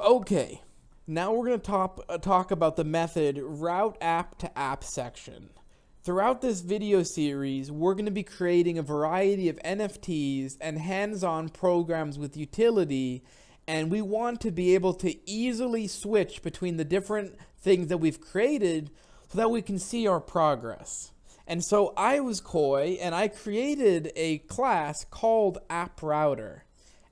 Okay, now we're going to talk about the method route app to app section. Throughout this video series, we're going to be creating a variety of NFTs and hands-on programs with utility, and we want to be able to easily switch between the different things that we've created so that we can see our progress. And so I was coy and I created a class called AppRouter.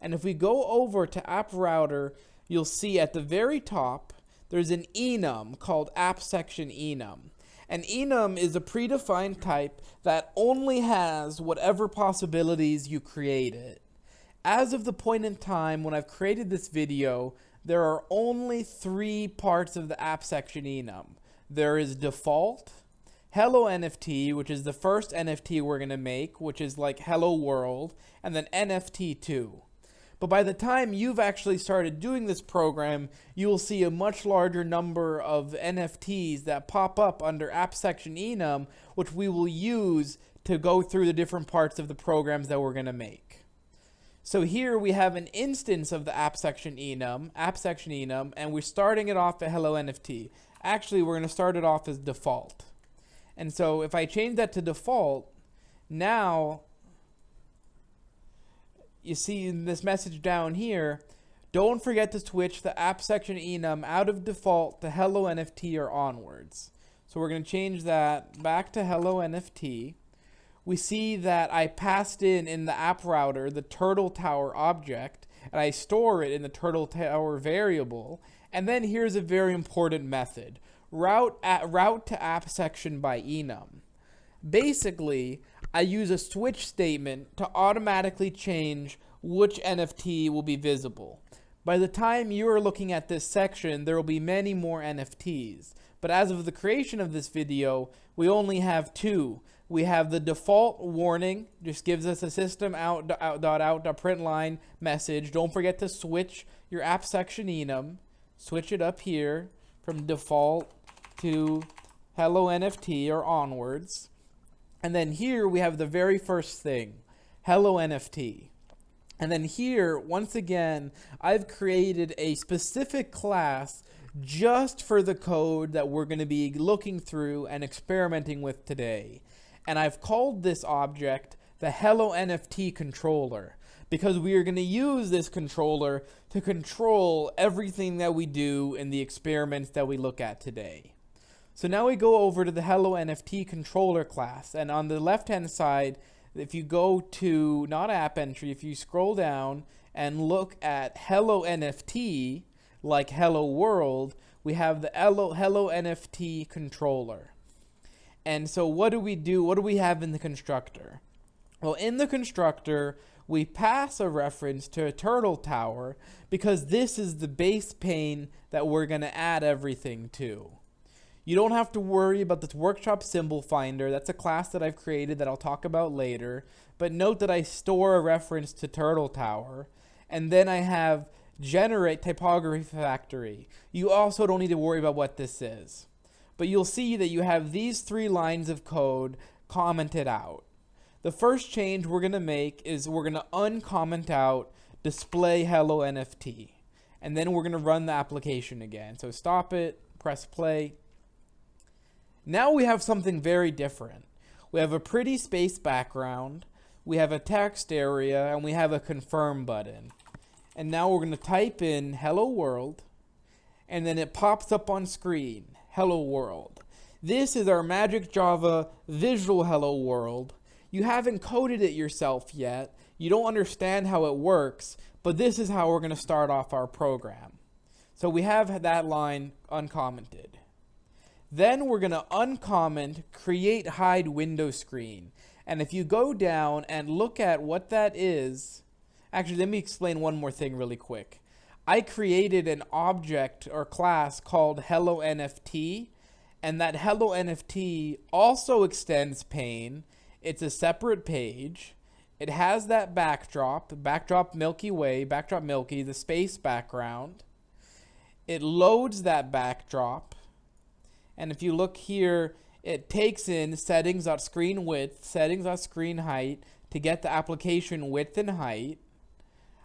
And if we go over to AppRouter, you'll see at the very top, there's an enum called AppSectionEnum. And enum is a predefined type that only has whatever possibilities you created. As of the point in time when I've created this video, there are only 3 parts of the AppSectionEnum. There is default, Hello NFT, which is the first NFT we're going to make, which is like Hello World, and then NFT2. But by the time you've actually started doing this program, you will see a much larger number of NFTs that pop up under AppSectionEnum, which we will use to go through the different parts of the programs that we're going to make. So here we have an instance of the AppSectionEnum, and we're starting it off at Hello NFT. Actually, we're going to start it off as default. And so if I change that to default, now you see in this message down here, don't forget to switch the AppSectionEnum out of default to Hello NFT or onwards. So we're going to change that back to Hello NFT. We see that I passed in the AppRouter the Turtle Tower object, and I store it in the Turtle Tower variable. And then here's a very important method, route to app section by enum. Basically, I use a switch statement to automatically change which NFT will be visible. By the time you are looking at this section, there will be many more NFTs. But as of the creation of this video, we only have 2. We have the default warning, just gives us a system.out.println message. Don't forget to switch your AppSectionEnum. Switch it up here from default to Hello NFT or onwards. And then here we have the very first thing, Hello NFT. And then here, once again, I've created a specific class just for the code that we're going to be looking through and experimenting with today. And I've called this object the Hello NFT controller because we are going to use this controller to control everything that we do in the experiments that we look at today. So now we go over to the Hello NFT controller class, and on the left hand side, if you go to not app entry, if you scroll down and look at Hello NFT, like Hello World, we have the Hello NFT controller. And so what do we do? What do we have in the constructor? Well, in the constructor, we pass a reference to a Turtle Tower because this is the base pane that we're going to add everything to. You don't have to worry about this Workshop Symbol Finder. That's a class that I've created that I'll talk about later. But note that I store a reference to Turtle Tower. And then I have Generate Typography Factory. You also don't need to worry about what this is. But you'll see that you have these 3 lines of code commented out. The first change we're going to make is we're going to uncomment out display Hello NFT. And then we're going to run the application again. So stop it, press play. Now we have something very different. We have a pretty space background, we have a text area, and we have a confirm button. And now we're going to type in Hello World, and then it pops up on screen, Hello World. This is our Magic Java visual Hello World. You haven't coded it yourself yet. You don't understand how it works, but this is how we're going to start off our program. So we have that line uncommented. Then we're going to uncomment create hide window screen. And if you go down and look at what that is, actually let me explain one more thing really quick. I created an object or class called Hello NFT, and that Hello NFT also extends pane. It's a separate page. It has that backdrop Milky Way, backdrop Milky, the space background. It loads that backdrop. And if you look here, it takes in settings.screen width, settings.screen height to get the application width and height.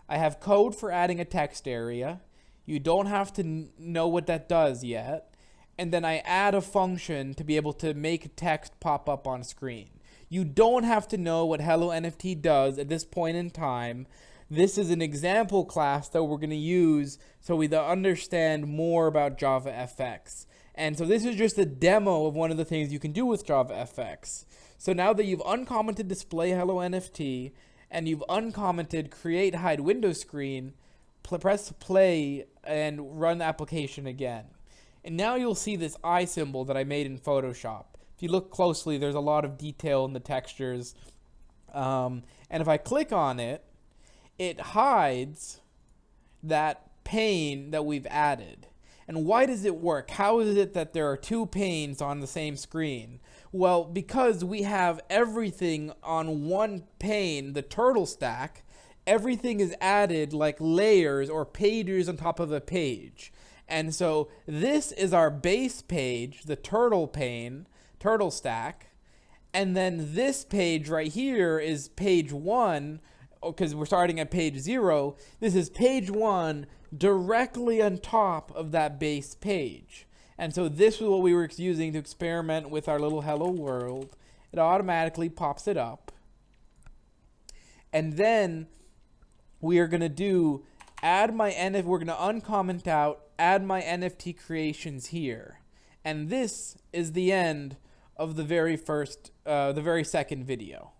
I have code for adding a text area. You don't have to know what that does yet. And then I add a function to be able to make text pop up on screen. You don't have to know what Hello NFT does at this point in time. This is an example class that we're going to use so we understand more about JavaFX. And so this is just a demo of one of the things you can do with JavaFX. So now that you've uncommented display Hello NFT and you've uncommented create hide window screen, press play and run the application again. And now you'll see this eye symbol that I made in Photoshop. If you look closely, there's a lot of detail in the textures. And if I click on it, it hides that pane that we've added. And why does it work? How is it that there are two panes on the same screen? Well, because we have everything on one pane, the turtle stack, everything is added like layers or pages on top of a page. And so this is our base page, the turtle pane, turtle stack. And then this page right here is page 1, because we're starting at page 0. This is page 1 directly on top of that base page. And so this is what we were using to experiment with our little hello world. It automatically pops it up. And then we are going to do add my NFT. We're going to uncomment out, add my NFT creations here. And this is the end of the very second video.